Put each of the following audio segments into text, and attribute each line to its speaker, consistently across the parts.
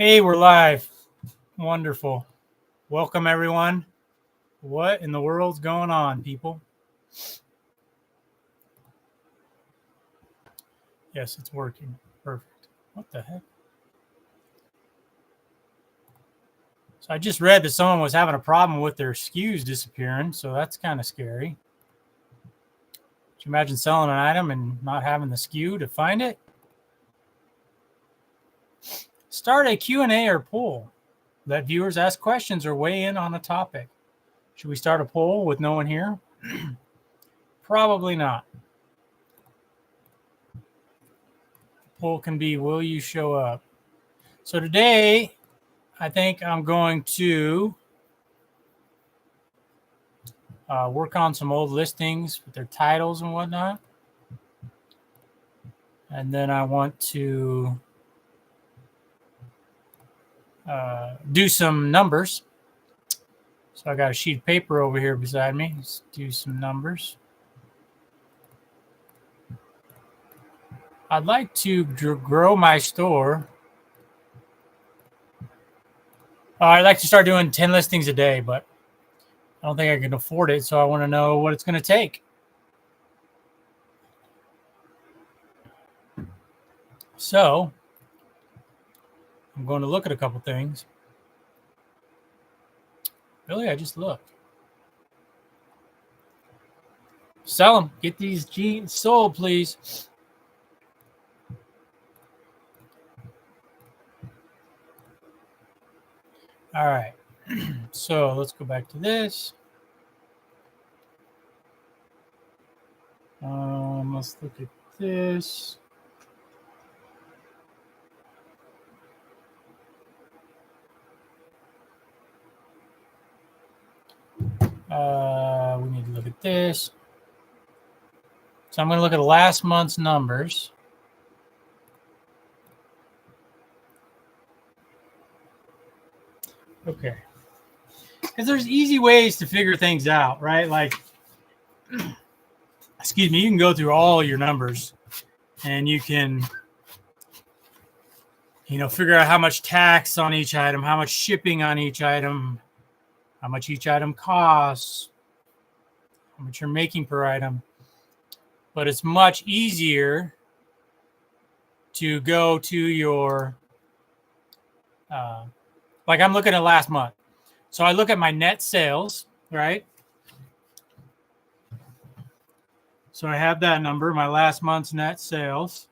Speaker 1: Hey, we're live. Wonderful. Welcome, everyone. What in the world's going on, people? Yes, it's working. Perfect. What the heck? So I just read that someone was having a problem with their SKUs disappearing, so that's kind of scary. Could you imagine selling an item and not having the SKU to find it? Start a Q&A or poll. Let viewers ask questions or weigh in on a topic. Should we start a poll with no one here? Probably not. Poll can be, will you show up? So today, I think I'm going to work on some old listings with their titles and whatnot. And then I want to do some numbers. So I got a sheet of paper over here beside me. Let's do some numbers. I'd like to grow my store. I'd like to start doing 10 listings a day, but I don't think I can afford it. So I want to know what it's going to take. So I'm going to look at a couple things. Really, I just looked. Sell them. Get these jeans sold, please. All right. So let's go back to this. Let's look at this. We need to look at this. So I'm going to look at last month's numbers. Okay. Because there's easy ways to figure things out, right? Like, excuse me, you can go through all your numbers and you can, figure out how much tax on each item, how much shipping on each item, how much each item costs, how much you're making per item. But it's much easier to go to your, like I'm looking at last month. So I look at my net sales, right? So I have that number, my last month's net sales.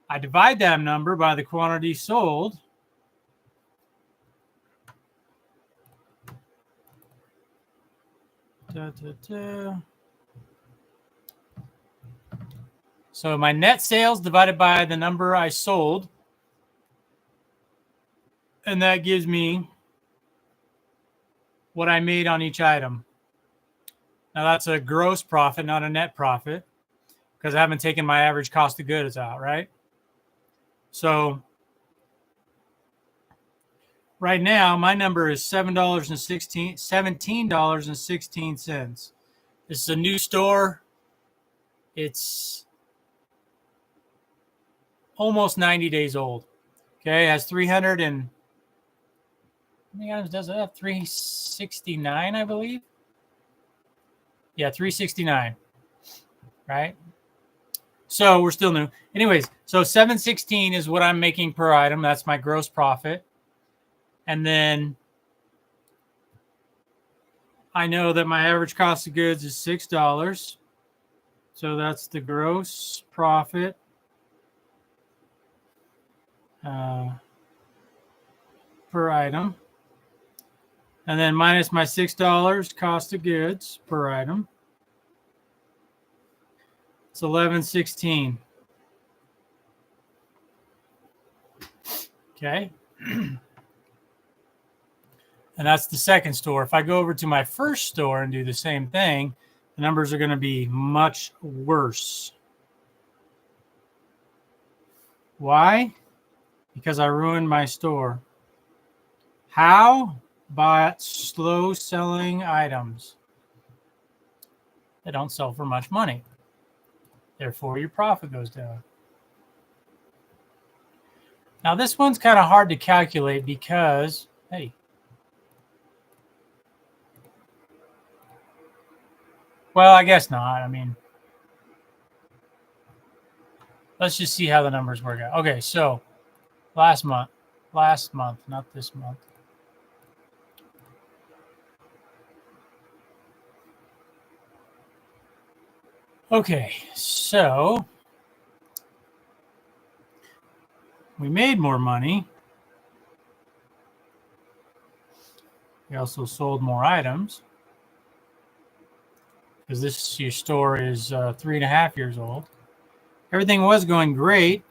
Speaker 1: I divide that number by the quantity sold. So my net sales divided by the number I sold. And that gives me what I made on each item. Now that's a gross profit, not a net profit, because I haven't taken my average cost of goods out, right? So right now, my number is $17.16. This is a new store. It's almost 90 days old. Okay, it has 300 and how many items does it have? 369, I believe. Yeah, 369. Right? So we're still new. Anyways, so 716 is what I'm making per item. That's my gross profit. And then I know that my average cost of goods is $6. So that's the gross profit per item. And then minus my $6 cost of goods per item. It's $11.16. Okay. And that's the second store. If I go over to my first store and do the same thing, the numbers are going to be much worse. Why? Because I ruined my store. How? By slow selling items that don't sell for much money. Therefore, your profit goes down. Now this one's kind of hard to calculate because, hey, well, I guess not. I mean, let's just see how the numbers work out. Okay, so last month, not this month. Okay, so we made more money. We also sold more items because this your store is 3.5 years old. Everything was going great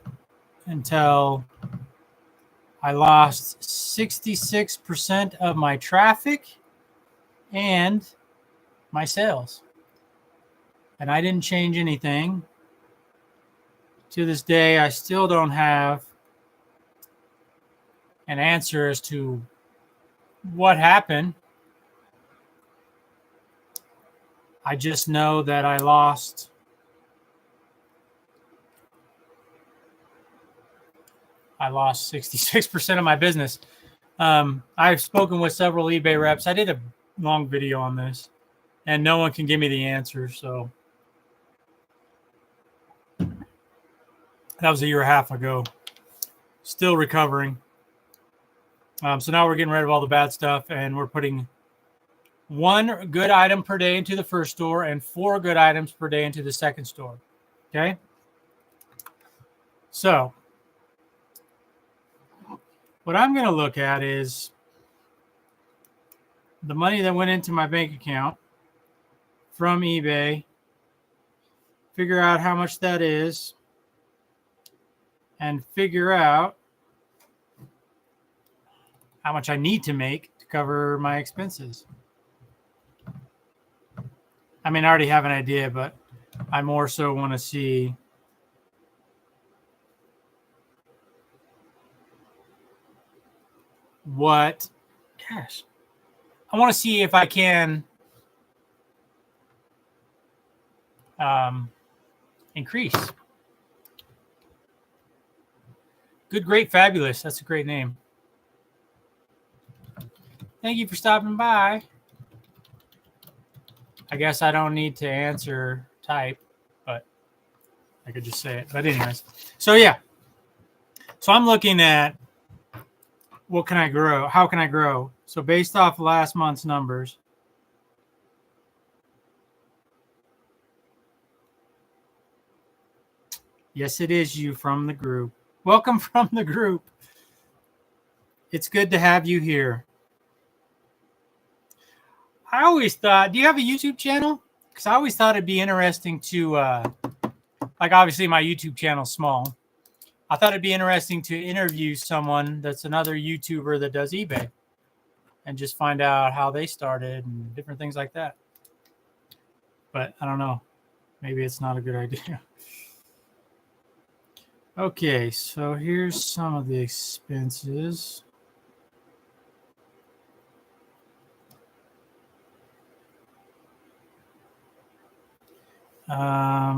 Speaker 1: until I lost 66% of my traffic and my sales. And I didn't change anything. To this day, I still don't have an answer as to what happened. I just know that I lost I lost 66% of my business. I've spoken with several eBay reps. I did a long video on this, and no one can give me the answer. So that was a year and a half ago. Still recovering. So now we're getting rid of all the bad stuff, and we're putting 1 good item per day into the first store and 4 good items per day into the second store. Okay. So what I'm going to look at is the money that went into my bank account from eBay, figure out how much that is, and figure out how much I need to make to cover my expenses. I mean, I already have an idea, but I more so want to see what, gosh, I want to see if I can increase. Good, great, fabulous. That's a great name. Thank you for stopping by. I guess I don't need to answer type, but I could just say it. But anyways, so yeah. So I'm looking at what can I grow? How can I grow? So based off last month's numbers, yes, it is you from the group. Welcome from the group. It's good to have you here. I always thought, do you have a YouTube channel? Because I always thought it'd be interesting to, like obviously my YouTube channel's small. I thought it'd be interesting to interview someone that's another YouTuber that does eBay and just find out how they started and different things like that. But I don't know. Maybe it's not a good idea. Okay, so here's some of the expenses. How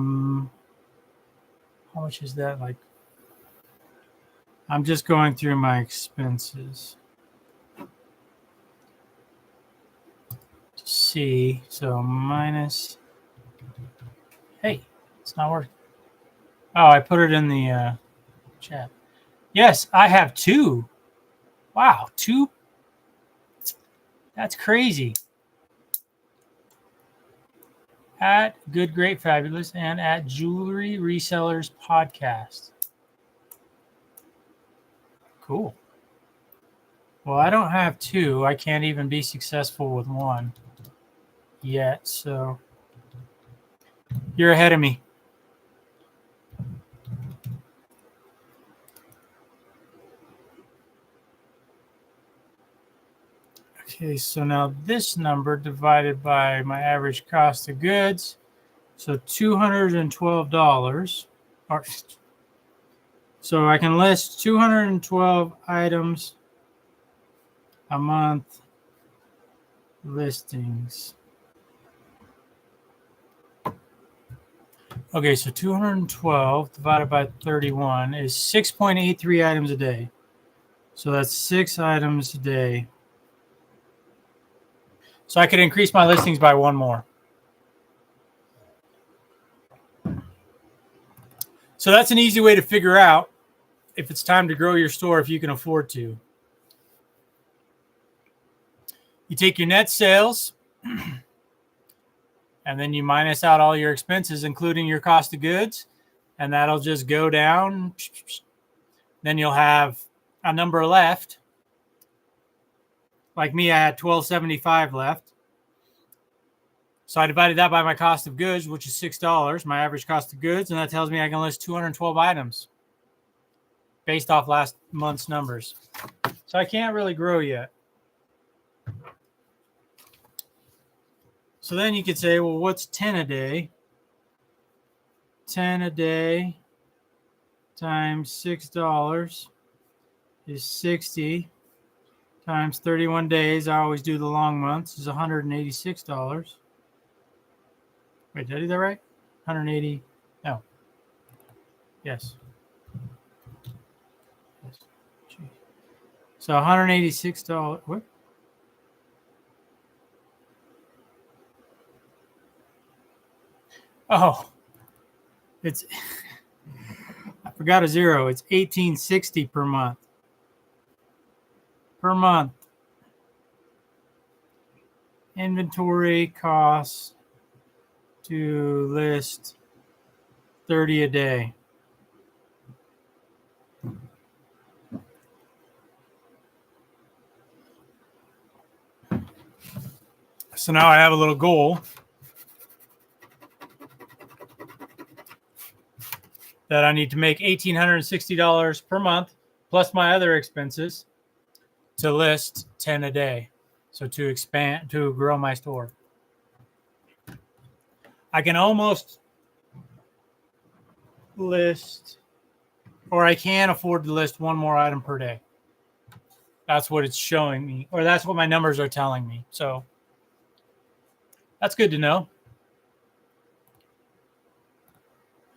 Speaker 1: much is that? Like, I'm just going through my expenses to see. So minus, hey, it's not working. Oh, I put it in the chat. Yes, I have 2. Wow, 2. That's crazy. At Good, Great, Fabulous and at Jewelry Resellers Podcast. Cool. Well, I don't have 2. I can't even be successful with 1 yet. So you're ahead of me. Okay, so now this number divided by my average cost of goods. So $212. So I can list 212 items a month listings. Okay, so 212 divided by 31 is 6.83 items a day. So that's 6 items a day. So I could increase my listings by one more. So that's an easy way to figure out if it's time to grow your store if you can afford to. You take your net sales and then you minus out all your expenses, including your cost of goods, and that'll just go down. Then you'll have a number left. Like me, I had $12.75 left. So I divided that by my cost of goods, which is $6, my average cost of goods, and that tells me I can list 212 items based off last month's numbers. So I can't really grow yet. So then you could say, well, what's 10 a day? 10 a day times $6 is 60 times 31 days. I always do the long months, is $186. Wait, did I do that right? 180. No. Yes. Jeez. So $186. What? Oh, it's I forgot a zero. It's $18.60 per month. Per month. Inventory costs to list 30 a day. So now I have a little goal that I need to make $1,860 per month plus my other expenses to list 10 a day. So to expand, to grow my store. I can almost list, or I can afford to list one more item per day. That's what it's showing me, or that's what my numbers are telling me. So that's good to know.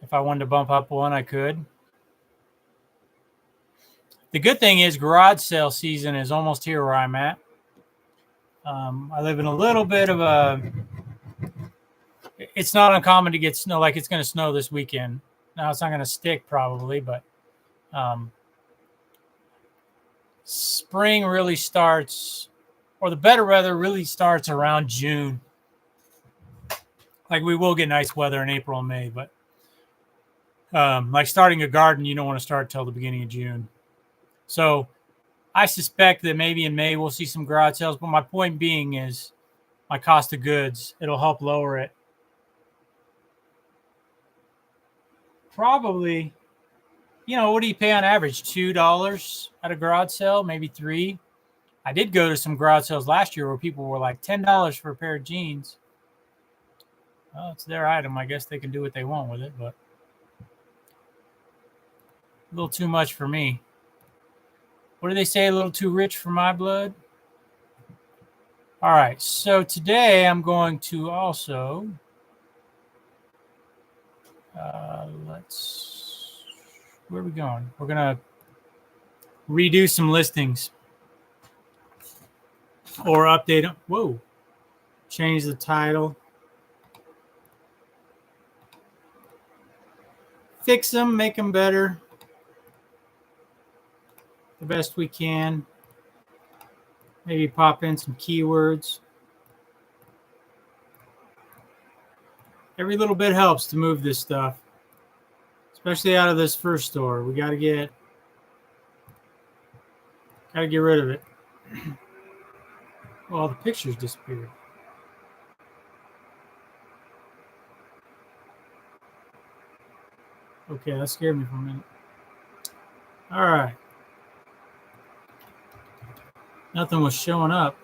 Speaker 1: If I wanted to bump up one, I could. The good thing is garage sale season is almost here where I'm at. I live in a little bit of a, it's not uncommon to get snow, like it's going to snow this weekend. Now it's not going to stick probably, but spring really starts, or the better weather really starts around June. Like we will get nice weather in April and May, but like starting a garden, you don't want to start till the beginning of June. So I suspect that maybe in May we'll see some garage sales, but my point being is my cost of goods, it'll help lower it. Probably, you know, what do you pay on average? $2 at a garage sale, maybe $3. I did go to some garage sales last year where people were like $10 for a pair of jeans. Well, it's their item. I guess they can do what they want with it, but a little too much for me. What do they say? A little too rich for my blood? All right. So today I'm going to also, where are we going? We're going to redo some listings or update them. Whoa. Change the title. Fix them, make them better. The best we can. Maybe pop in some keywords. Every little bit helps to move this stuff, especially out of this first store. We got to get rid of it. Well, the pictures disappeared. Okay, that scared me for a minute. All right. Nothing was showing up.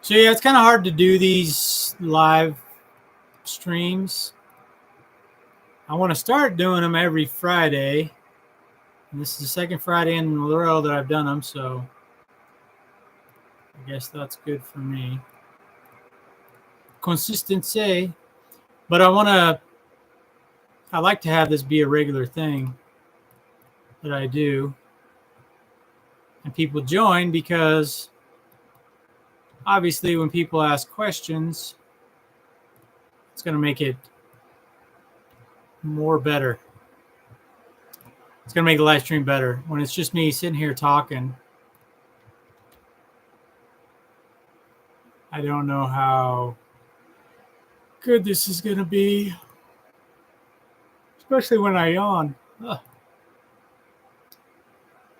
Speaker 1: So yeah, it's kind of hard to do these live streams. I want to start doing them every Friday And this is the second Friday in a row that I've done them, so I guess that's good for me. Consistency. But I like to have this be a regular thing that I do. And people join because obviously when people ask questions, it's going to make it more better. It's going to make the live stream better. When it's just me sitting here talking, I don't know how good this is going to be, especially when I yawn.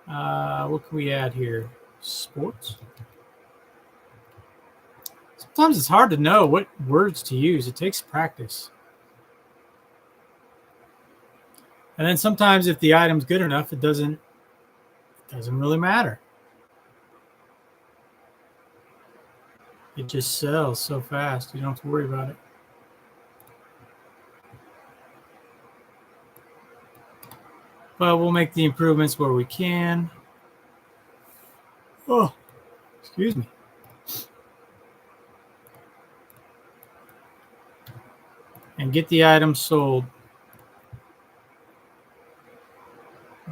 Speaker 1: What can we add here? Sports. Sometimes it's hard to know what words to use. It takes practice. And then sometimes if the item's good enough, it doesn't really matter. It just sells so fast. You don't have to worry about it. But we'll make the improvements where we can. Oh, excuse me. And get the item sold.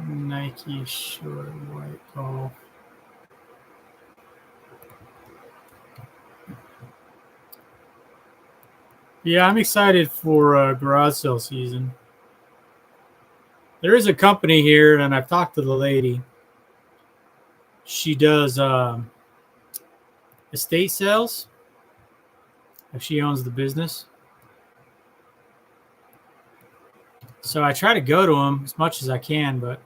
Speaker 1: Nike short white golf. Yeah, I'm excited for garage sale season. There is a company here, and I've talked to the lady. She does estate sales. If she owns the business. So I try to go to them as much as I can, but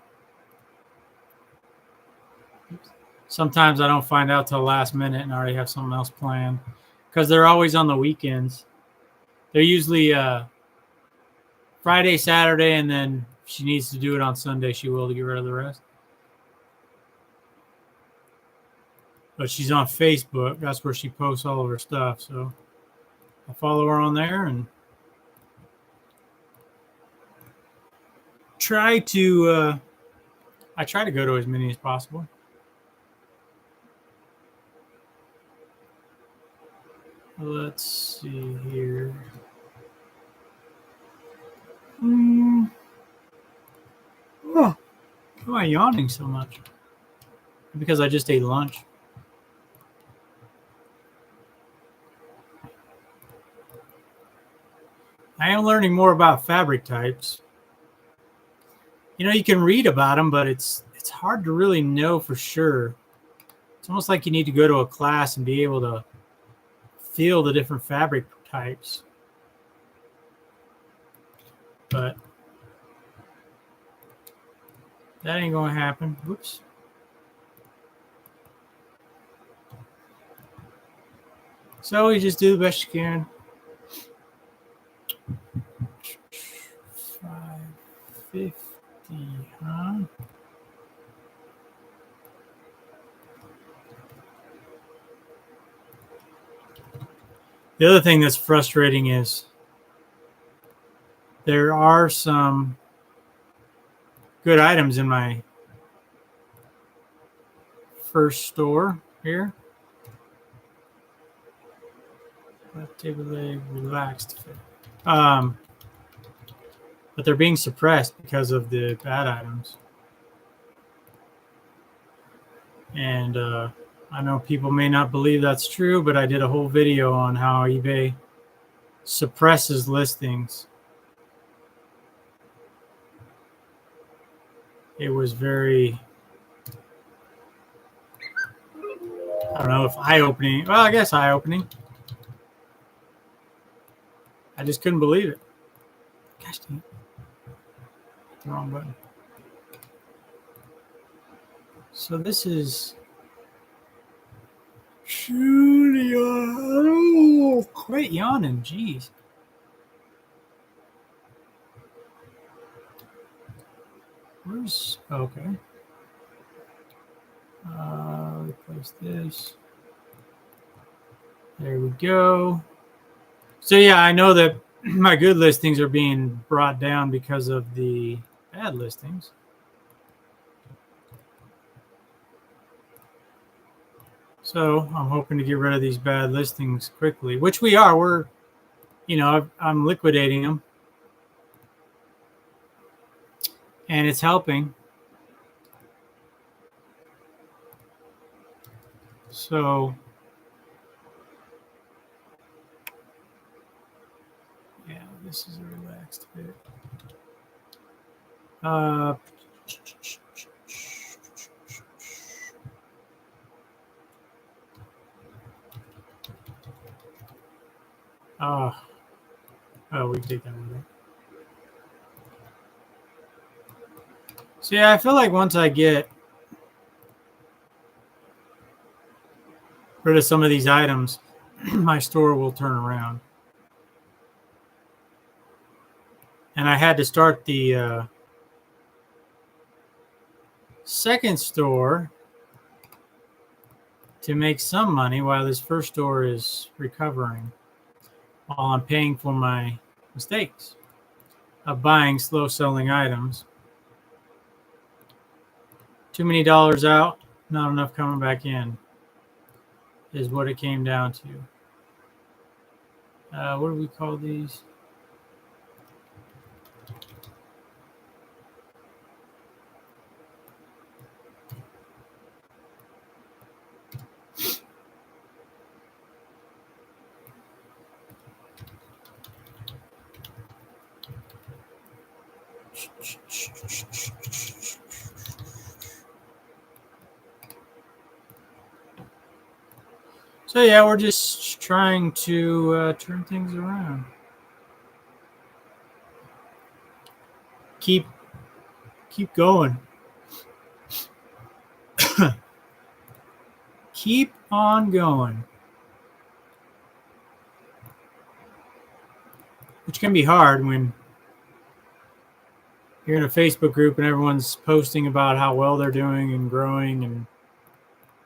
Speaker 1: sometimes I don't find out till the last minute and I already have something else planned because they're always on the weekends. They're usually Friday, Saturday, and then if she needs to do it on Sunday, she will to get rid of the rest. But she's on Facebook. That's where she posts all of her stuff. So I follow her on there and try to go to as many as possible. Let's see here. Oh, why am I yawning so much? Because I just ate lunch. I am learning more about fabric types. You know, you can read about them, but it's hard to really know for sure. It's almost like you need to go to a class and be able to feel the different fabric types. But that ain't going to happen. Whoops. So you just do the best you can. 550, huh? The other thing that's frustrating is there are some good items in my first store here. Left table leg, relaxed fit. But they're being suppressed because of the bad items. And I know people may not believe that's true, but I did a whole video on how eBay suppresses listings. It was very, I don't know if eye-opening. Well, I guess eye-opening. I just couldn't believe it. Gosh dang it. The wrong button. So this is oh, quit yawning, jeez. Where's okay? Replace this. There we go. So yeah, I know that my good listings are being brought down because of the bad listings. So I'm hoping to get rid of these bad listings quickly, which we are. We're, I'm liquidating them, and it's helping. So, yeah, this is a relaxed bit. We did that one. So yeah, I feel like once I get rid of some of these items, my store will turn around. And I had to start the second store to make some money while this first store is recovering, while I'm paying for my mistakes of buying slow selling items. Too many dollars out, not enough coming back in, is what it came down to. What do we call these? So yeah, we're just trying to turn things around. Keep going. Keep on going. Which can be hard when you're in a Facebook group and everyone's posting about how well they're doing and growing, and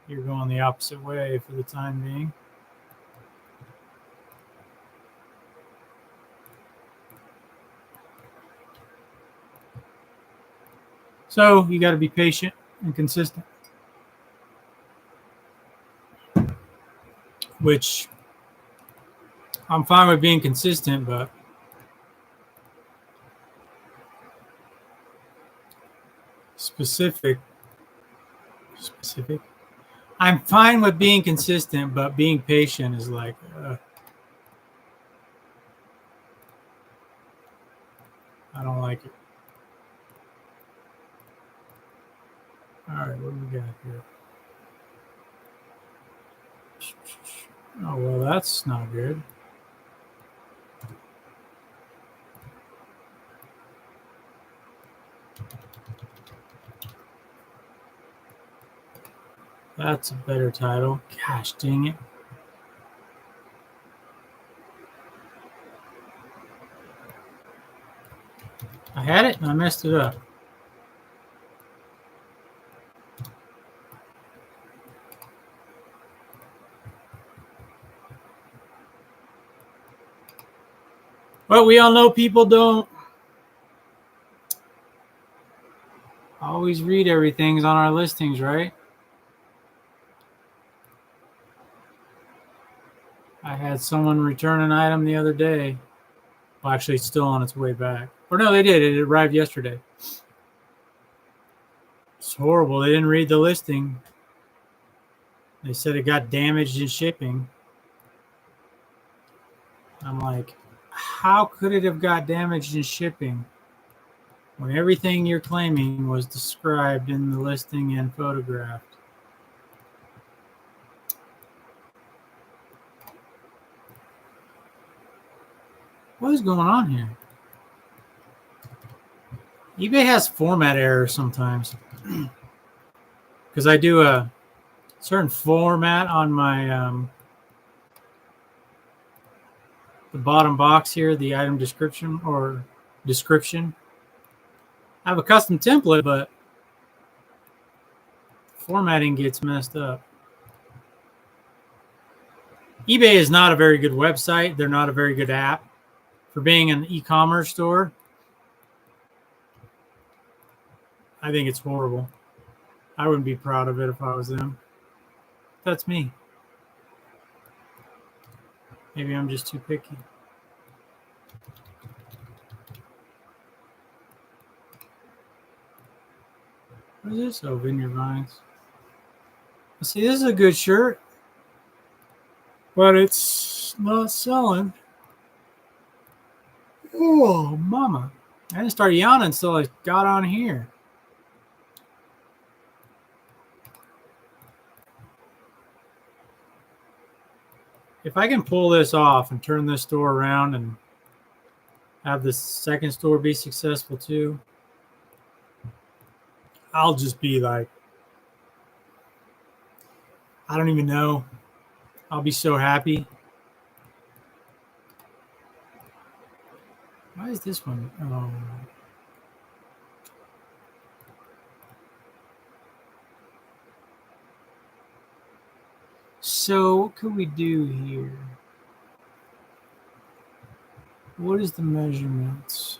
Speaker 1: you're going the opposite way for the time being. So you got to be patient and consistent, which I'm fine with being consistent, but specific. I'm fine with being consistent, but being patient is like, I don't like it. All right, what do we got here? Oh, well, that's not good. That's a better title. Gosh, dang it. I had it and I messed it up. Well, we all know people don't always read everything's on our listings, right? I had someone return an item the other day. Well, actually, it's still on its way back. Or no, they did. It arrived yesterday. It's horrible. They didn't read the listing. They said it got damaged in shipping. I'm like, how could it have got damaged in shipping when everything you're claiming was described in the listing and photographed? What is going on here? eBay has format errors sometimes because I do a certain format on my the bottom box here, the item description or description. I have a custom template, but formatting gets messed up. eBay is not a very good website. They're not a very good app for being an e-commerce store. I think it's horrible. I wouldn't be proud of it if I was them. That's me. Maybe I'm just too picky. What is this? Oh, Vineyard Vines. See, this is a good shirt, but it's not selling. Oh, mama. I didn't start yawning until I got on here. If I can pull this off and turn this store around and have the second store be successful too, I'll just be like, I don't even know. I'll be so happy. Why is this one? Oh. So what could we do here? What is the measurements?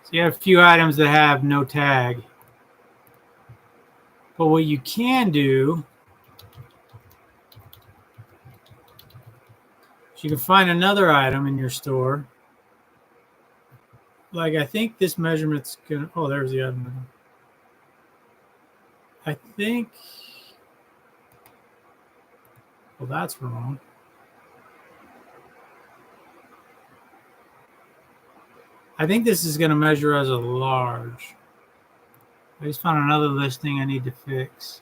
Speaker 1: So you have a few items that have no tag. But what you can do is you can find another item in your store. Like I think this measurement's gonna, oh, there's the item. I think, well, that's wrong. I think this is going to measure as a large. I just found another listing I need to fix.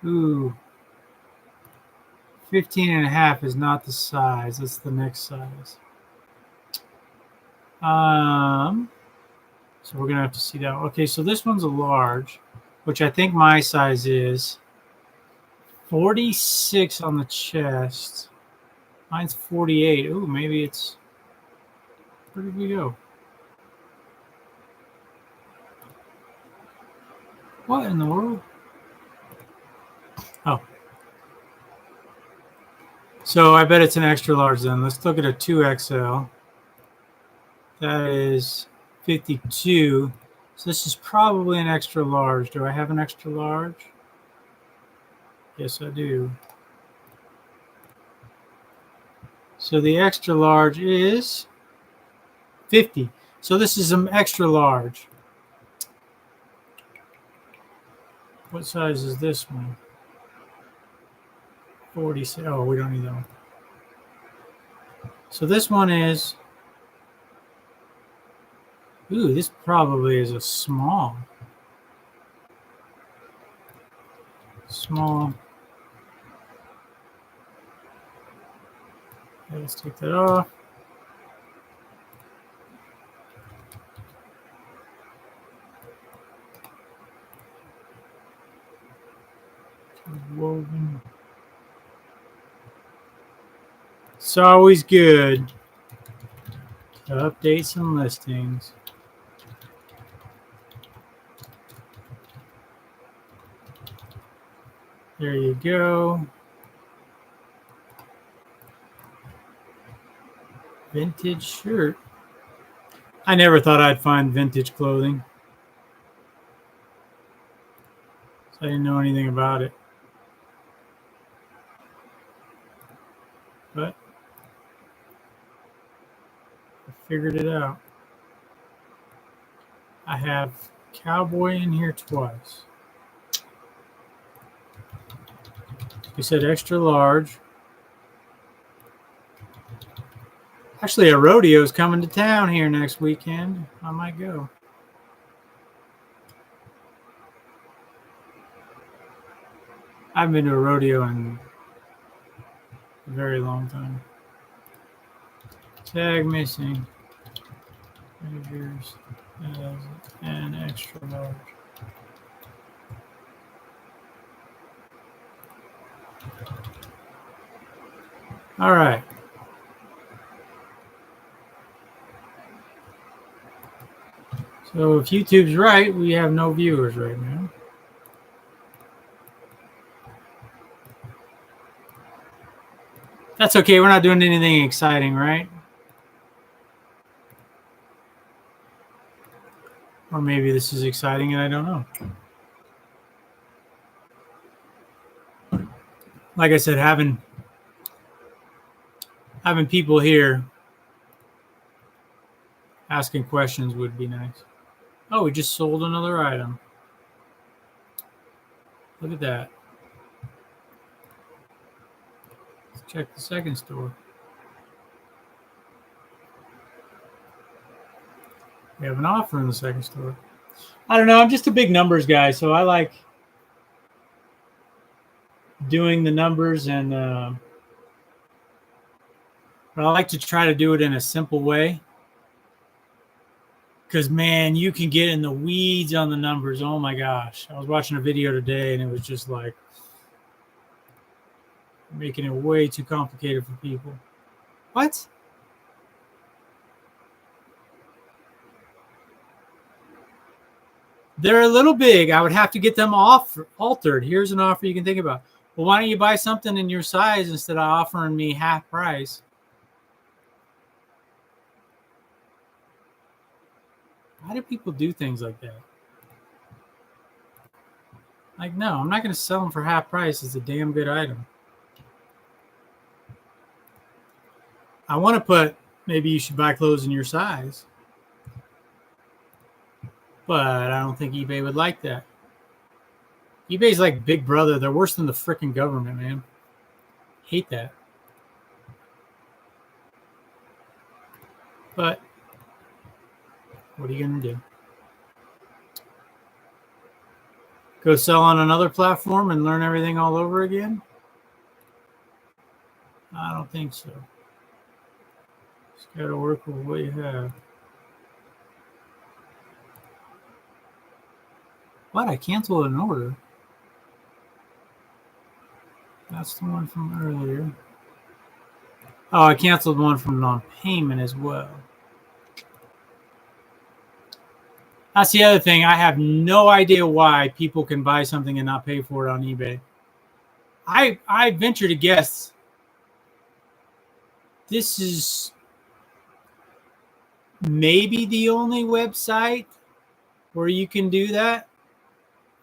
Speaker 1: Ooh. 15.5 is not the size. That's the next size. So we're going to have to see that. Okay, so this one's a large, which I think my size is 46 on the chest. Mine's 48. Ooh, maybe it's, where did we go? What in the world? Oh. So I bet it's an extra large then. Let's look at a 2XL. That is 52. So this is probably an extra large. Do I have an extra large? Yes, I do. So the extra large is 50. So this is an extra large. What size is this one? 46. Oh, we don't need that one. So this one is, ooh, this probably is a small. Small. Okay, let's take that off. Woven. It's always good to update some listings. There you go. Vintage shirt. I never thought I'd find vintage clothing. So I didn't know anything about it. But I figured it out. I have cowboy in here twice. We said extra large. Actually, a rodeo is coming to town here next weekend. I might go. I haven't been to a rodeo in a very long time. Tag missing. Measures as an extra large. All right. So if YouTube's right, we have no viewers right now. That's okay. We're not doing anything exciting, right? Or maybe this is exciting and I don't know. Like I said, having people here asking questions would be nice. Oh, we just sold another item. Look at that. Let's check the second store. We have an offer in the second store. I don't know. I'm just a big numbers guy, so I like doing the numbers, and but I like to try to do it in a simple way. Because, man, you can get in the weeds on the numbers. Oh, my gosh. I was watching a video today, and it was just like making it way too complicated for people. What? They're a little big. I would have to get them altered. Here's an offer you can think about. Well, why don't you buy something in your size instead of offering me half price? Why do people do things like that? Like, no, I'm not going to sell them for half price. It's a damn good item. I want to put, maybe you should buy clothes in your size. But I don't think eBay would like that. eBay's like Big Brother. They're worse than the freaking government, man. Hate that. But what are you going to do? Go sell on another platform and learn everything all over again? I don't think so. Just got to work with what you have. What? I canceled an order. That's the one from earlier. Oh, I canceled one from non-payment as well. That's the other thing. I have no idea why people can buy something and not pay for it on eBay. I venture to guess this is maybe the only website where you can do that.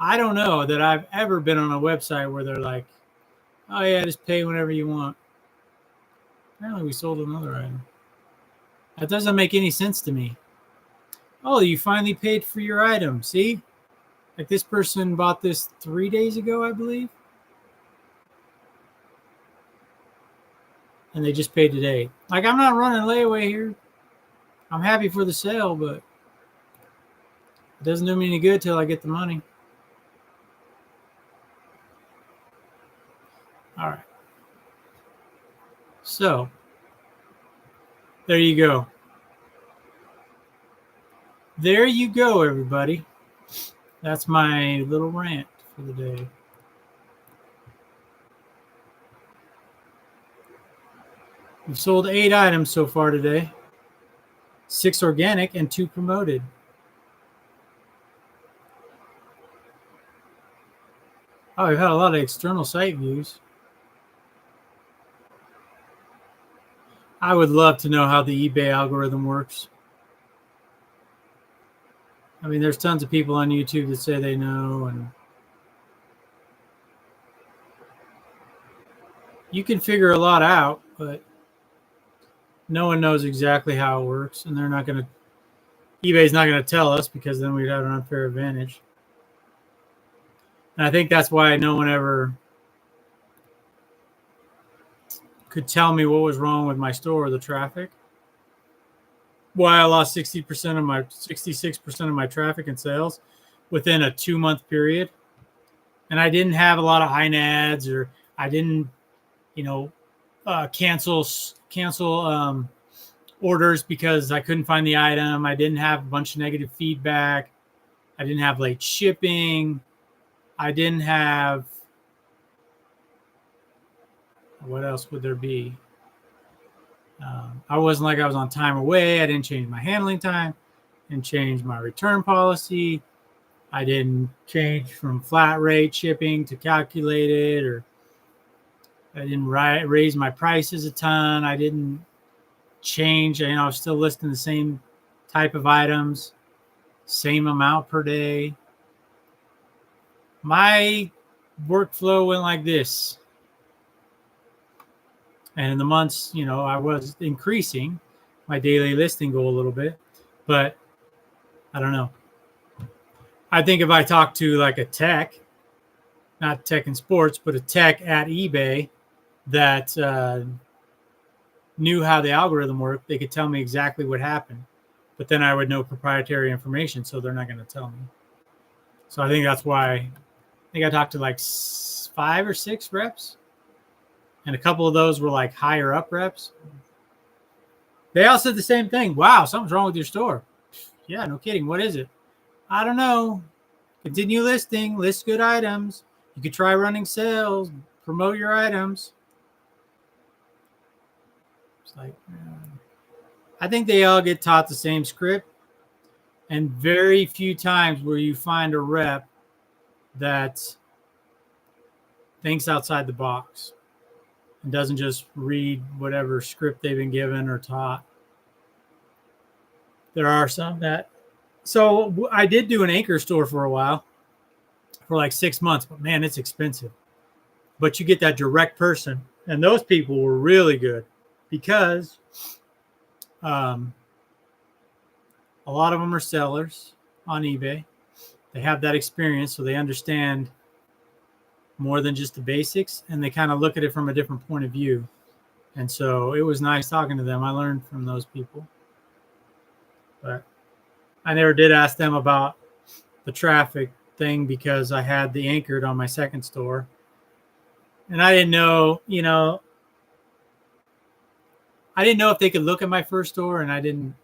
Speaker 1: I don't know that I've ever been on a website where they're like, oh yeah, just pay whenever you want. Apparently we sold another item. That doesn't make any sense to me. Oh, you finally paid for your item. See? Like this person bought this 3 days ago, I believe. And they just paid today. Like, I'm not running layaway here. I'm happy for the sale, but it doesn't do me any good till I get the money. All right. So, there you go. There you go, everybody. That's my little rant for the day. We've sold 8 items so far today. 6 organic and 2 promoted. Oh, we've had a lot of external site views. I would love to know how the eBay algorithm works. I mean, there's tons of people on YouTube that say they know, and you can figure a lot out, but no one knows exactly how it works, and they're not going to, eBay's not going to tell us because then we'd have an unfair advantage. And I think that's why no one ever could tell me what was wrong with my store or the traffic. Why I lost 66% of my traffic and sales within a 2-month period. And I didn't have a lot of INADs, or I didn't, cancel orders because I couldn't find the item. I didn't have a bunch of negative feedback. I didn't have late shipping. I didn't have, what else would there be? I wasn't like I was on time away. I didn't change my handling time. Didn't change my return policy. I didn't change from flat rate shipping to calculated, or I didn't raise my prices a ton. I didn't change. I was still listing the same type of items. same amount per day. My workflow went like this. And in the months, I was increasing my daily listing goal a little bit, but I don't know. I think if I talk to like a tech, not tech in sports, but a tech at eBay that knew how the algorithm worked, they could tell me exactly what happened. But then I would know proprietary information, so they're not going to tell me. So I think that's why I think I talked to like 5 or 6 reps, and a couple of those were like higher up reps. They all said the same thing. Wow, something's wrong with your store. Yeah, no kidding. What is it? I don't know. Continue listing, list good items. You could try running sales, promote your items. It's like, I think they all get taught the same script, and very few times where you find a rep that thinks outside the box and doesn't just read whatever script they've been given or taught. There are some that. So I did do an anchor store for a while, for like 6 months, but man, it's expensive. But you get that direct person, and those people were really good because a lot of them are sellers on eBay. They have that experience, so they understand more than just the basics, and they kind of look at it from a different point of view. And so it was nice talking to them. I learned from those people. But I never did ask them about the traffic thing because I had the anchored on my second store. And I didn't know, I didn't know if they could look at my first store, and I didn't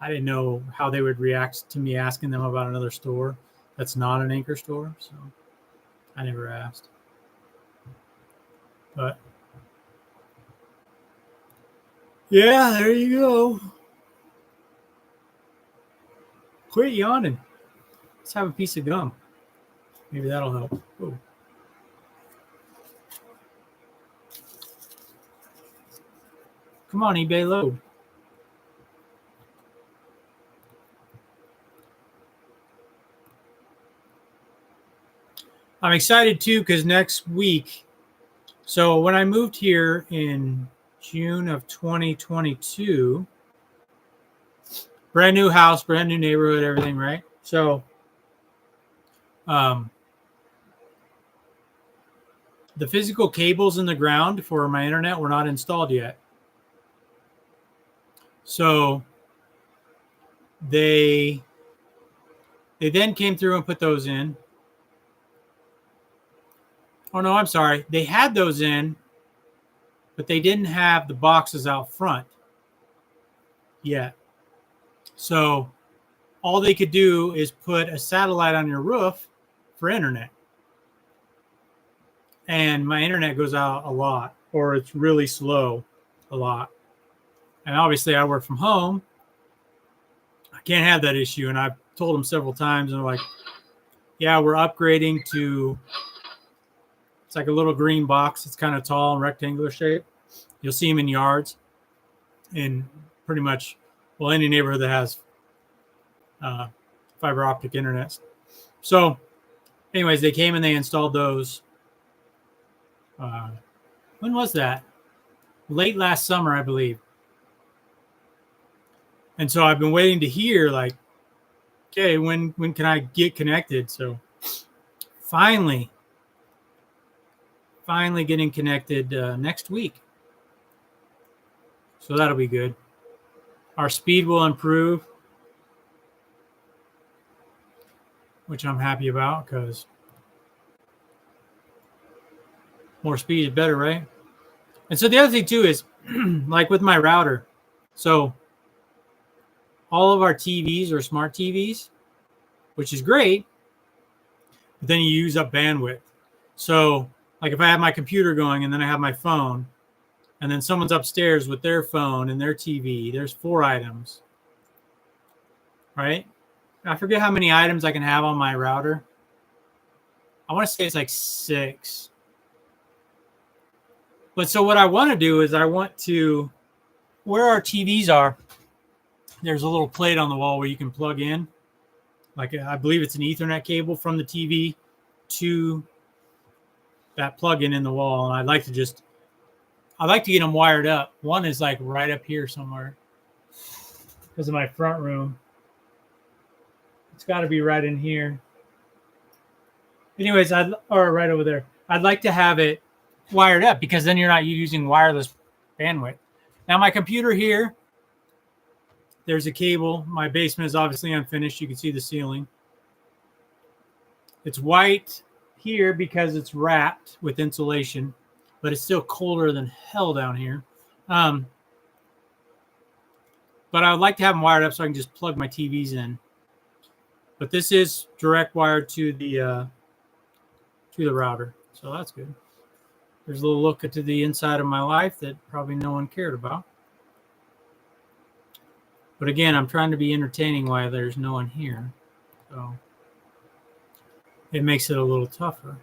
Speaker 1: know how they would react to me asking them about another store that's not an anchor store. So I never asked. But yeah, there you go. Quit yawning. Let's have a piece of gum. Maybe that'll help. Ooh. Come on, eBay, load. I'm excited too because next week, so when I moved here in June of 2022, brand new house, brand new neighborhood, everything, right? So the physical cables in the ground for my internet were not installed yet. So they then came through and put those in. Oh, no, I'm sorry. They had those in, but they didn't have the boxes out front yet. So all they could do is put a satellite on your roof for internet. And my internet goes out a lot, or it's really slow a lot. And obviously I work from home. I can't have that issue. And I've told them several times, and they're like, yeah, we're upgrading to, it's like a little green box. It's kind of tall and rectangular shape. You'll see them in yards in pretty much, well, any neighborhood that has fiber optic internet. So anyways, they came and they installed those. When was that? Late last summer, I believe. And so I've been waiting to hear, like, okay, when can I get connected? So finally getting connected next week. So that'll be good. Our speed will improve, which I'm happy about because more speed is better, right? And so the other thing too is like with my router. So all of our TVs are smart TVs, which is great, but then you use up bandwidth. So like if I have my computer going and then I have my phone, and then someone's upstairs with their phone and their TV, there's 4 items, right? I forget how many items I can have on my router. I want to say it's like 6. But so what I want to do is I want to, where our TVs are, there's a little plate on the wall where you can plug in. like I believe it's an Ethernet cable from the TV to that plug-in in the wall. And I'd like to get them wired up. One is like right up here somewhere because of my front room. It's got to be right in here. Anyways, or right over there. I'd like to have it wired up because then you're not using wireless bandwidth. Now my computer here, there's a cable. My basement is obviously unfinished. You can see the ceiling. It's white here because it's wrapped with insulation, but it's still colder than hell down here. But I would like to have them wired up so I can just plug my TVs in. But this is direct wired to the router, so that's good. There's a little look into the inside of my life that probably no one cared about. But again, I'm trying to be entertaining while there's no one here, so it makes it a little tougher.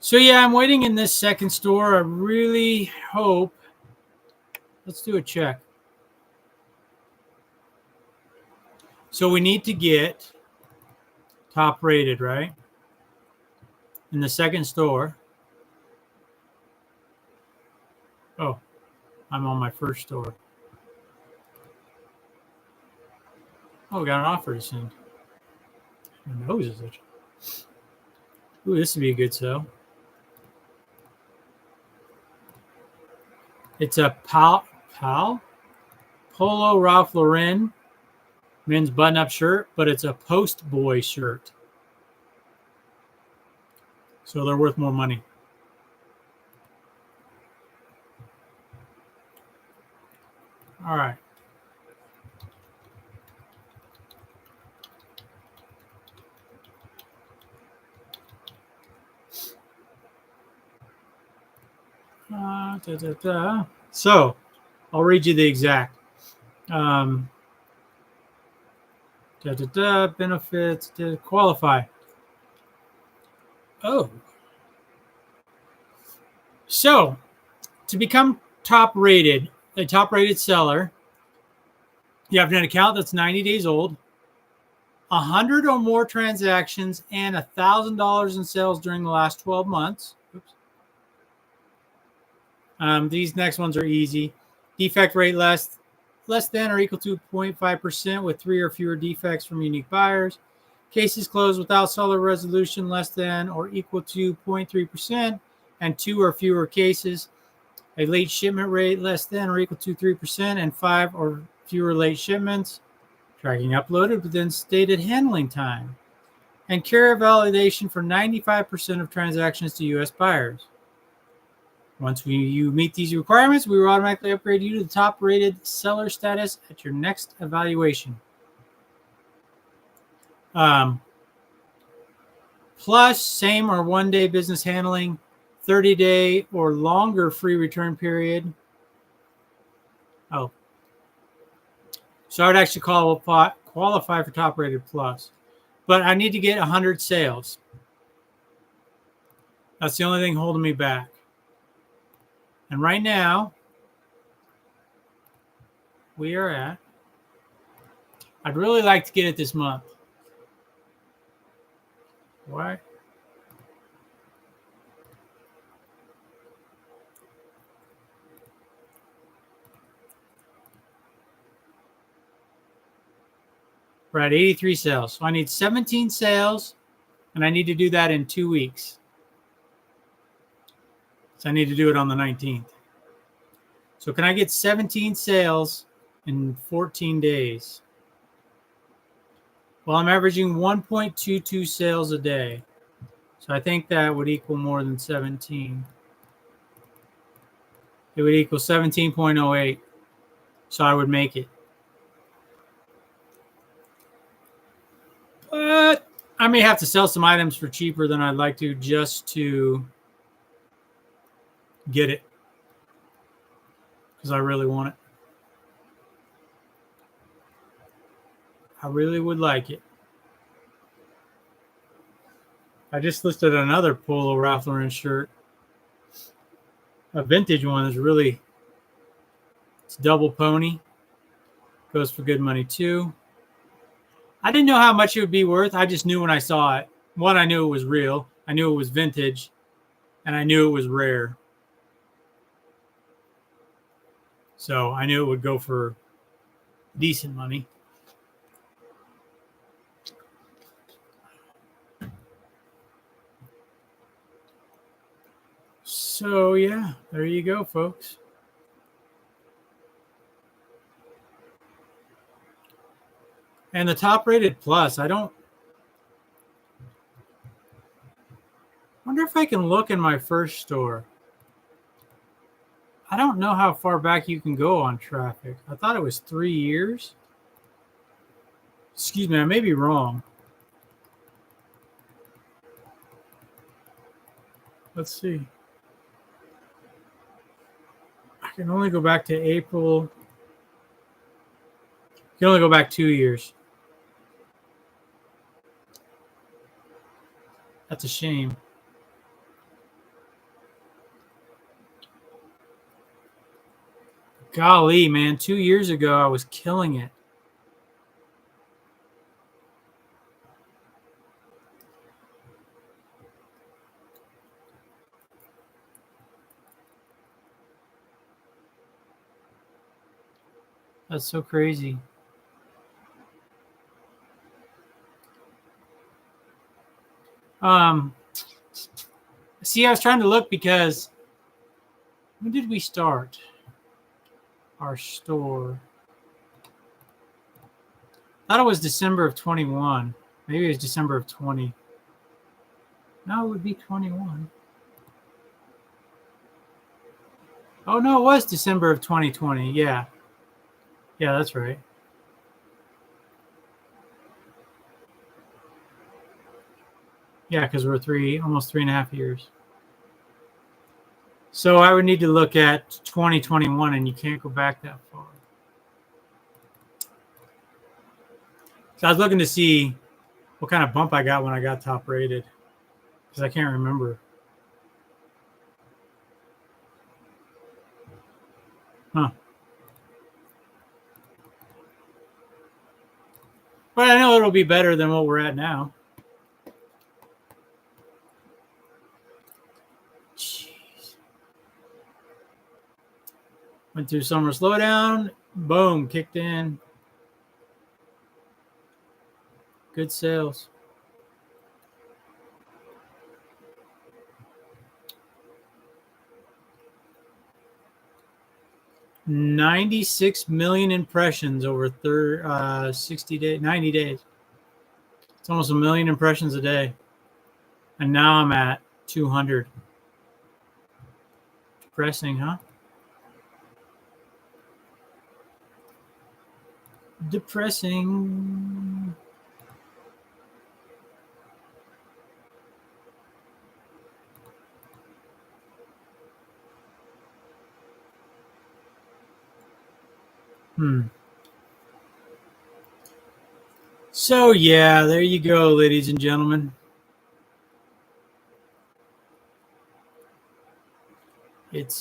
Speaker 1: So yeah, I'm waiting in this second store. I really hope. Let's do a check. So we need to get top rated, right? In the second store. Oh, I'm on my first store. Oh, we got an offer to send. My nose is itching. Ooh, this would be a good sell. It's a Polo Ralph Lauren men's button-up shirt, but it's a Post Boy shirt. So they're worth more money. All right. So I'll read you the exact benefits to qualify. Oh, so to become a top rated seller, you have an account that's 90 days old, 100 or more transactions, and $1,000 in sales during the last 12 months. Oops. These next ones are easy. Defect rate less than or equal to 0.5% with 3 or fewer defects from unique buyers. Cases closed without seller resolution less than or equal to 0.3% and 2 or fewer cases. A late shipment rate less than or equal to 3% and 5 or fewer late shipments. Tracking uploaded within stated handling time. And carrier validation for 95% of transactions to U.S. buyers. Once you meet these requirements, we will automatically upgrade you to the top-rated seller status at your next evaluation. Plus, same or one-day business handling, 30-day or longer free return period. Oh. So I would actually qualify for top-rated plus. But I need to get 100 sales. That's the only thing holding me back. And right now, we are at, I'd really like to get it this month. Why? We're at 83 sales. So I need 17 sales, and I need to do that in 2 weeks. So I need to do it on the 19th. So can I get 17 sales in 14 days? Well, I'm averaging 1.22 sales a day. So I think that would equal more than 17. It would equal 17.08. So I would make it. But I may have to sell some items for cheaper than I'd like to just to get it. Because I really want it. I really would like it. I just listed another Polo Ralph Lauren shirt. a vintage one is really, it's double pony. Goes for good money too. I didn't know how much it would be worth. I just knew when I saw it. One, I knew it was real. I knew it was vintage, and I knew it was rare. So I knew it would go for decent money. So yeah, there you go, folks. And the top rated plus, I wonder if I can look in my first store. I don't know how far back you can go on traffic. I thought it was 3 years. Excuse me, I may be wrong. Let's see. I can only go back to April. You can only go back 2 years. That's a shame. Golly, man, 2 years ago I was killing it. That's so crazy. See, I was trying to look because when did we start our store? I thought it was December of 21. Maybe it was December of 20. No, it would be 21. Oh, no, it was December of 2020. Yeah. Yeah, that's right. Yeah, because we're almost 3.5 years. So I would need to look at 2021, and you can't go back that far. So I was looking to see what kind of bump I got when I got top rated, because I can't remember. Huh. But I know it'll be better than what we're at now. Jeez. Went through summer slowdown. Boom, kicked in. Good sales. $96 million impressions over 60 days, 90 days. It's almost 1 million impressions a day. And now I'm at 200. Depressing, huh? Depressing. So yeah, there you go, ladies and gentlemen. It's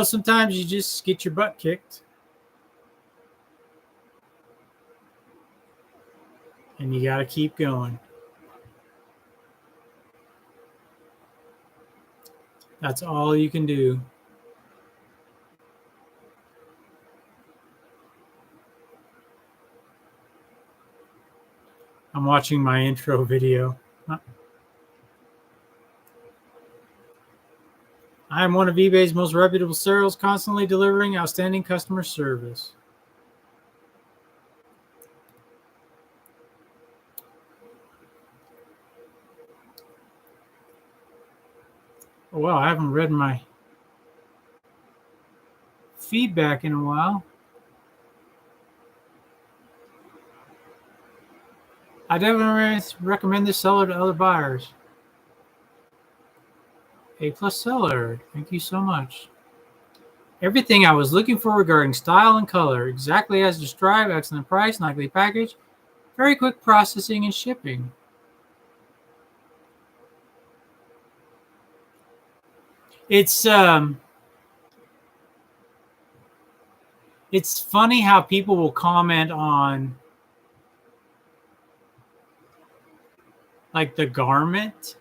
Speaker 1: sometimes you just get your butt kicked. And you got to keep going. That's all you can do. I'm watching my intro video. I'm one of eBay's most reputable sellers, constantly delivering outstanding customer service. Oh, wow, I haven't read my feedback in a while. I definitely recommend this seller to other buyers. A+ seller. Thank you so much. Everything I was looking for regarding style and color, exactly as described, excellent price, nicely packaged, very quick processing and shipping. It's it's funny how people will comment on like the garment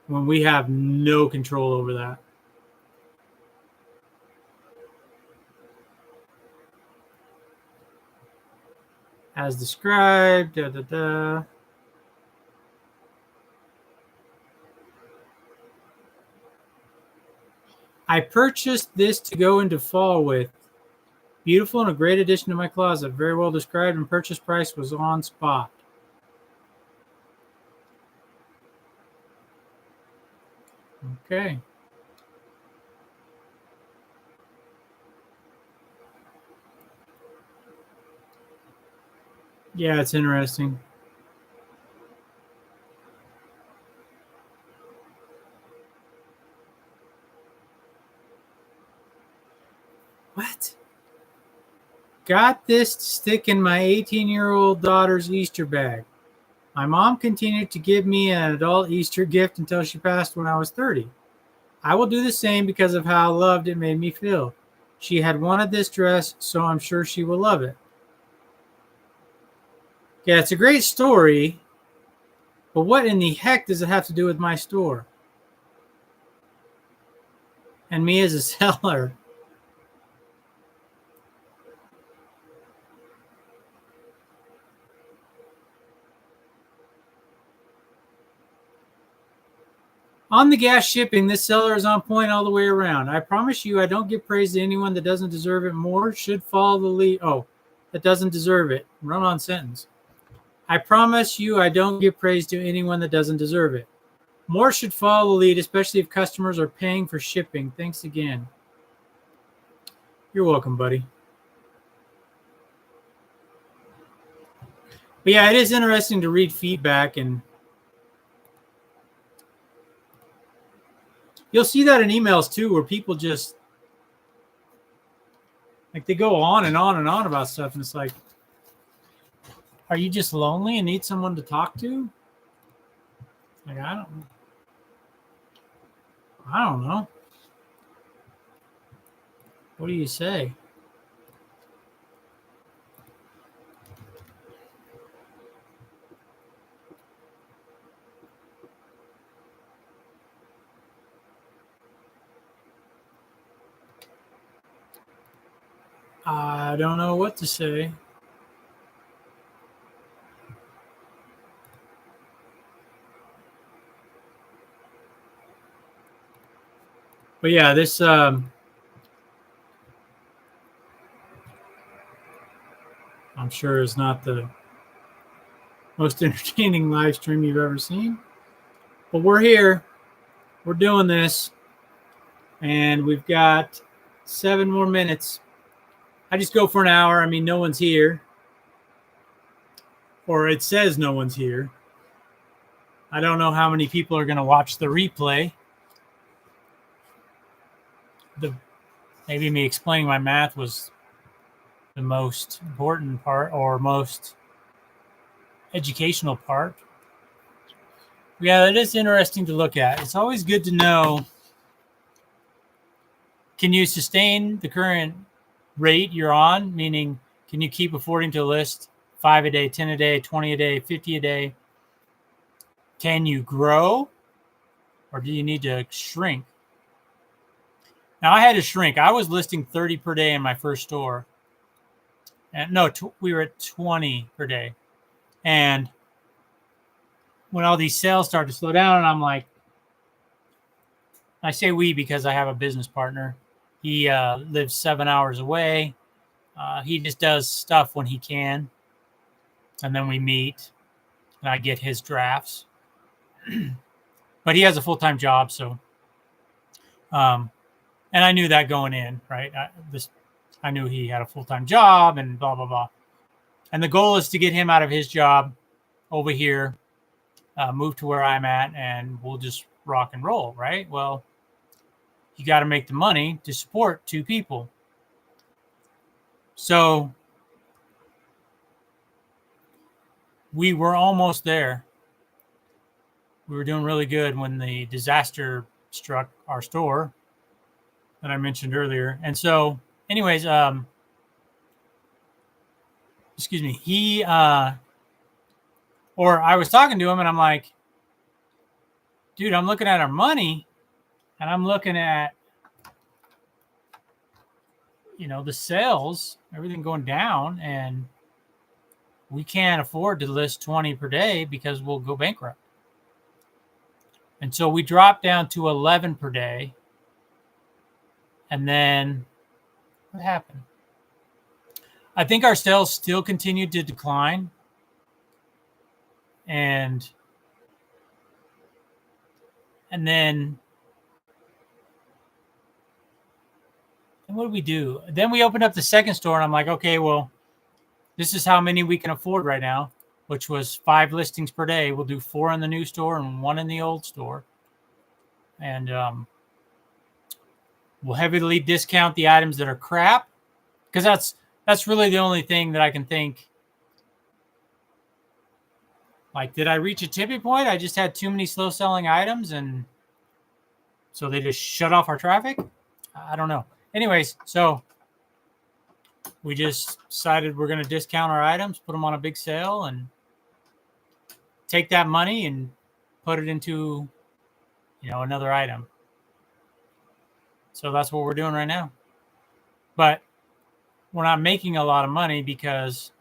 Speaker 1: when we have no control over that. As described, da da da. I purchased this to go into fall with. Beautiful and a great addition to my closet. Very well described, and purchase price was on spot. Okay. Yeah, it's interesting. What? Got this to stick in my 18-year-old daughter's Easter bag. My mom continued to give me an adult Easter gift until she passed when I was 30. I will do the same because of how loved it made me feel. She had wanted this dress, so I'm sure she will love it. Yeah, it's a great story, but what in the heck does it have to do with my store and me as a seller? On the gas shipping, this seller is on point all the way around. I promise you, I don't give praise to anyone that doesn't deserve it. More should follow the lead. Oh, that doesn't deserve it. Run on sentence. I promise you, I don't give praise to anyone that doesn't deserve it. More should follow the lead, especially if customers are paying for shipping. Thanks again. You're welcome, buddy. But yeah, it is interesting to read feedback, and you'll see that in emails too, where people just like they go on and on and on about stuff, and it's like, are you just lonely and need someone to talk to? Like I don't know. What do you say? I don't know what to say. But yeah, this I'm sure is not the most entertaining live stream you've ever seen. But we're here. We're doing this. And we've got 7 more minutes. I just go for an hour. I mean, no one's here. Or it says no one's here. I don't know how many people are going to watch the replay. Maybe me explaining my math was the most important part or most educational part. Yeah, it is interesting to look at. It's always good to know, can you sustain the current rate you're on? Meaning, can you keep affording to list 5 a day, 10 a day, 20 a day, 50 a day? Can you grow, or do you need to shrink? Now, I had to shrink. I was listing 30 per day in my first store. And no, we were at 20 per day. And when all these sales started to slow down, and I'm like, I say we because I have a business partner. He lives 7 hours away. He just does stuff when he can. And then we meet, and I get his drafts. But he has a full-time job, so and I knew that going in, right? I knew he had a full-time job and blah blah blah. And the goal is to get him out of his job over here, move to where I'm at, and we'll just rock and roll, right? Well, you got to make the money to support 2 people. So we were almost there. We were doing really good when the disaster struck our store that I mentioned earlier. And so, anyways, excuse me, or I was talking to him and I'm like, dude, I'm looking at our money and I'm looking at, the sales, everything going down, and we can't afford to list 20 per day because we'll go bankrupt. And so we dropped down to 11 per day. And then what happened? I think our sales still continued to decline. And then what did we do? Then we opened up the second store and I'm like, okay, well, this is how many we can afford right now, which was 5 listings per day. We'll do 4 in the new store and 1 in the old store. And we'll heavily discount the items that are crap, because that's really the only thing that I can think. Like, did I reach a tipping point? I just had too many slow selling items, and so they just shut off our traffic? I don't know. Anyways, so we just decided we're going to discount our items, put them on a big sale, and take that money and put it into, another item. So that's what we're doing right now. But we're not making a lot of money because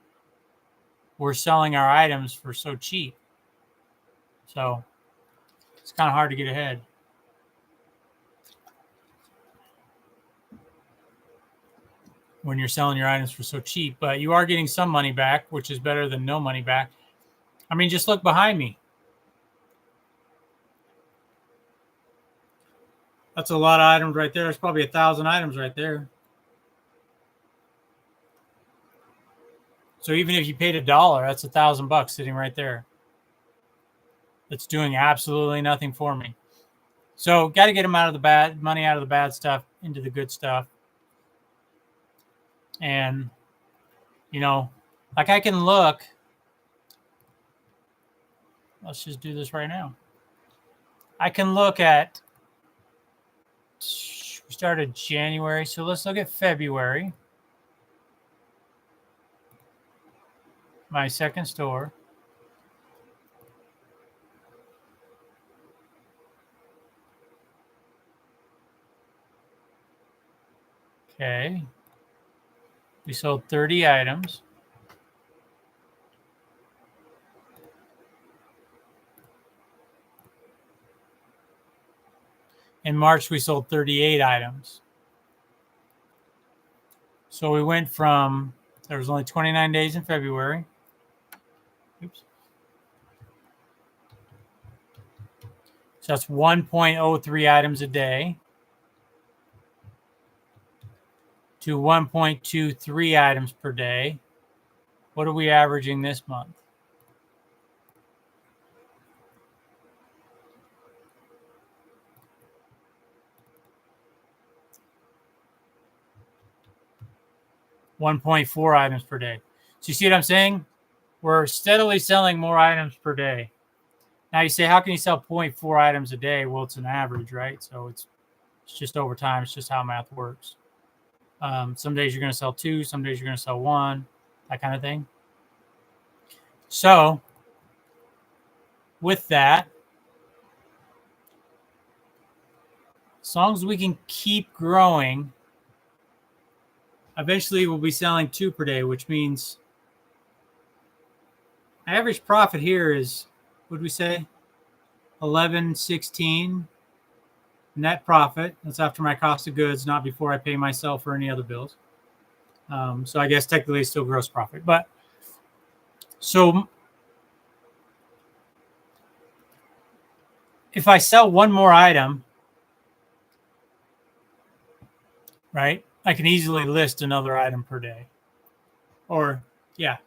Speaker 1: we're selling our items for so cheap. So it's kind of hard to get ahead. When you're selling your items for so cheap, but you are getting some money back, which is better than no money back. I mean, just look behind me. That's a lot of items right there. There's probably 1,000 items right there. So even if you paid $1, that's $1,000 sitting right there. That's doing absolutely nothing for me. So got to get them out of the bad money, out of the bad stuff into the good stuff. And, like I can look. Let's just do this right now. I can look at, we started January, so let's look at February. My second store. Okay. We sold 30 items. In March, we sold 38 items. So we went from, there was only 29 days in February. Oops. So that's 1.03 items a day to 1.23 items per day. What are we averaging this month? $1.4 items per day. So you see what I'm saying? We're steadily selling more items per day. Now you say, how can you sell 0.4 items a day? Well, it's an average, right? So it's just over time. It's just how math works. Some days you're going to sell 2, some days you're going to sell 1, that kind of thing. So with that, as long as we can keep growing, eventually we'll be selling 2 per day, which means average profit here is, what would we say, $11.16 net profit. That's after my cost of goods, not before I pay myself or any other bills. So I guess technically it's still gross profit. But so if I sell one more item, right, I can easily list another item per day. Or, yeah.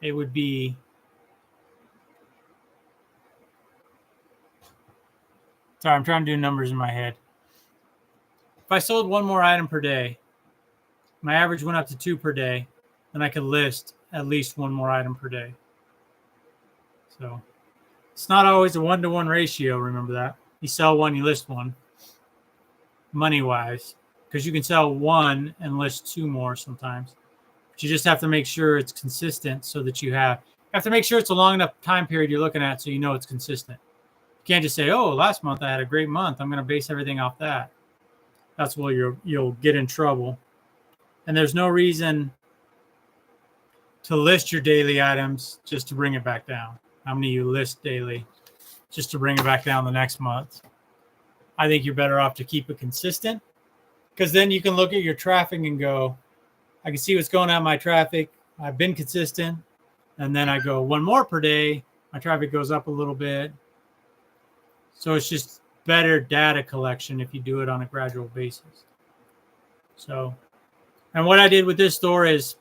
Speaker 1: It would be, sorry, I'm trying to do numbers in my head. If I sold one more item per day, my average went up to 2 per day, then I could list at least one more item per day. So It's not always a 1-to-1 ratio. Remember that. You sell one, you list one, money-wise, because you can sell one and list two more sometimes. But you just have to make sure it's consistent so that you have to make sure it's a long enough time period you're looking at so you know it's consistent. You can't just say, oh, last month I had a great month. I'm going to base everything off that. That's where you'll get in trouble. And there's no reason to list your daily items just to bring it back down. How many you list daily just to bring it back down the next month? I think you're better off to keep it consistent, because then you can look at your traffic and go, I can see what's going on in my traffic. I've been consistent. And then I go one more per day. My traffic goes up a little bit. So it's just better data collection if you do it on a gradual basis. So, and what I did with this store is,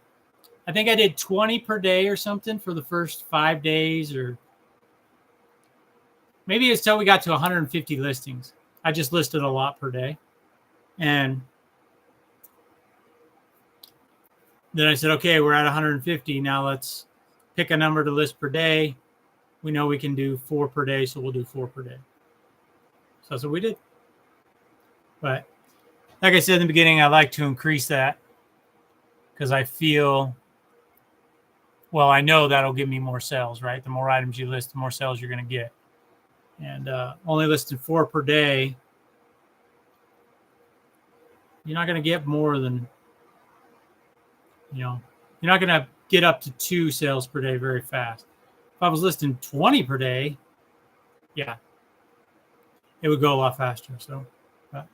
Speaker 1: I think I did 20 per day or something for the first 5 days, or maybe it's till we got to 150 listings. I just listed a lot per day. And then I said, okay, we're at 150. Now let's pick a number to list per day. We know we can do 4 per day, so we'll do 4 per day. So that's what we did. But like I said in the beginning, I like to increase that because I feel, well, I know that'll give me more sales, right? The more items you list, the more sales you're going to get. And only listed 4 per day, you're not going to get more than, you're not going to get up to 2 sales per day very fast. If I was listing 20 per day, yeah, it would go a lot faster. So, but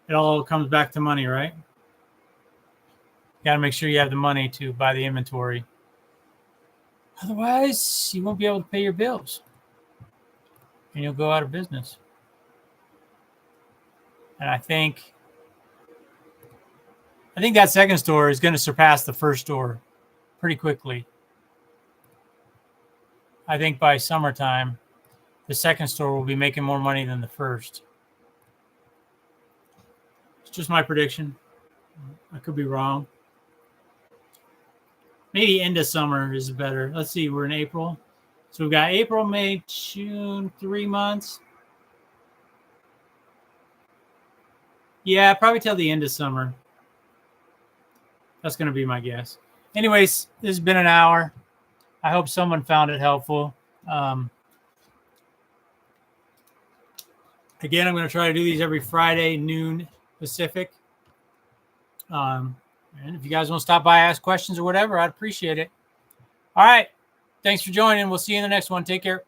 Speaker 1: it all comes back to money, right? You got to make sure you have the money to buy the inventory. Otherwise, you won't be able to pay your bills and you'll go out of business. And I think that second store is going to surpass the first store pretty quickly. I think by summertime, the second store will be making more money than the first. It's just my prediction. I could be wrong. Maybe end of summer is better. Let's see, we're in April. So we've got April, May, June, 3 months. Yeah, probably till the end of summer. That's going to be my guess. Anyways, this has been an hour. I hope someone found it helpful. Again, I'm going to try to do these every Friday, noon Pacific. And if you guys want to stop by, ask questions or whatever, I'd appreciate it. All right. Thanks for joining. We'll see you in the next one. Take care.